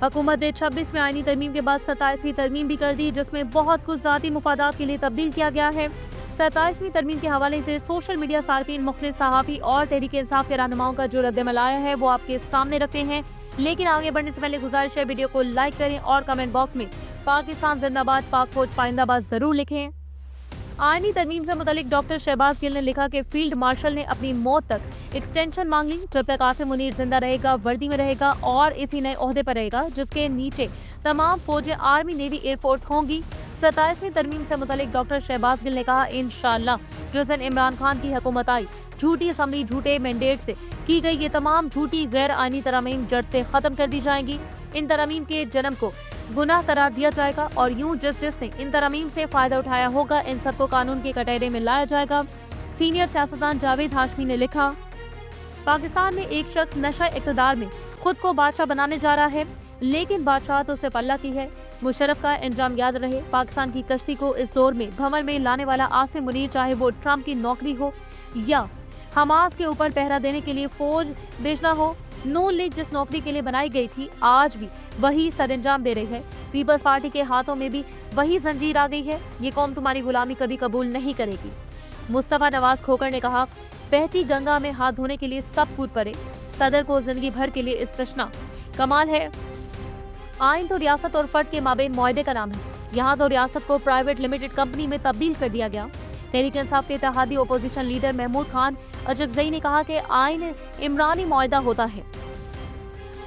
हुकूमत ने 26वें आईनी तरमीम के बाद 27वीं तरमीम भी कर दी, जिसमें बहुत कुछ ज़ाती मुफादात के लिए तब्दील किया गया है। 27वीं तरमीम के हवाले से सोशल मीडिया सार्फिन, मुख्तलिफ सहाफ़ी और तहरीक इंसाफ के रहनुमाओं का जो रद्दअमल आया है वो आपके सामने रखते हैं। लेकिन आगे बढ़ने से पहले गुजारिश है, वीडियो को लाइक करें और कमेंट बॉक्स में पाकिस्तान जिंदाबाद, पाक फौज पाइंदाबाद जरूर लिखें। आईनी तरमीम से मुतालिक डॉक्टर शहबाज गिल ने लिखा कि फील्ड मार्शल ने अपनी मौत तक एक्सटेंशन मांग ली। जब तक आसिम मुनीर जिंदा रहेगा, वर्दी में रहेगा और इसी नए ओहदे पर रहेगा जिसके नीचे तमाम फौजें आर्मी, नेवी, एयरफोर्स होंगी। 27वीं तरमीम से मुतालिक डॉक्टर शहबाज गिल ने कहा, इंशाअल्लाह जिस दिन इमरान खान की हुकूमत आई, झूठी असम्बली, झूठे मैंडेट से की गई ये तमाम झूठी गैर आईनी तरमीम जड़ से खत्म कर दी जाएंगी। इन तरमीम के जन्म को गुनाह करार दिया जाएगा और यूं जिसने इन तरमीम से फायदा उठाया होगा, इन सबको कानून के कटहरे में लाया जाएगा। सीनियर सियासतदान जावेद हाशमी ने लिखा, पाकिस्तान में एक शख्स नशा इक़्तिदार में खुद को बादशाह बनाने जा रहा है, लेकिन बादशाह तो उसे पल्ला की है। मुशर्रफ का अंजाम याद रहे, पाकिस्तान की कश्ती को इस दौर में भंवर में लाने वाला आसिम मुनीर, चाहे वो ट्रंप की नौकरी हो या हमास के ऊपर पहरा देने के लिए फौज भेजना हो। नून लीग जिस नौकरी के लिए बनाई गई थी, आज भी वही सरअंजाम दे रही है। पीपल्स पार्टी के हाथों में भी वही जंजीर आ गई है। ये कौम तुम्हारी गुलामी कभी कबूल नहीं करेगी। मुस्तफा नवाज खोकर ने कहा, बहती गंगा में हाथ धोने के लिए सब कूद पड़े। सदर को जिंदगी भर के लिए इस्तिस्ना। कमाल है, आइन तो रियासत और फर्द के माबेन मुआहदे का नाम है, यहाँ तो रियासत को प्राइवेट लिमिटेड कंपनी में तब्दील कर दिया गया। तहरीक इंसाफ के इत्तेहादी ओपोजिशन लीडर महमूद खान अजगज़ई ने कहा कि आइन इमरानी मुआहदा होता है,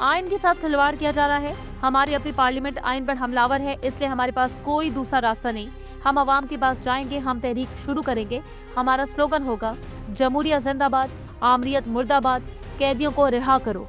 आइन के साथ खिलवाड़ किया जा रहा है। हमारी अपनी पार्लियामेंट आइन पर हमलावर है, इसलिए हमारे पास कोई दूसरा रास्ता नहीं। हम अवाम के पास जाएंगे, हम तहरीक शुरू करेंगे। हमारा स्लोगन होगा, जमहूरियत जिंदाबाद, आमरीयत मुर्दाबाद, कैदियों को रिहा करो।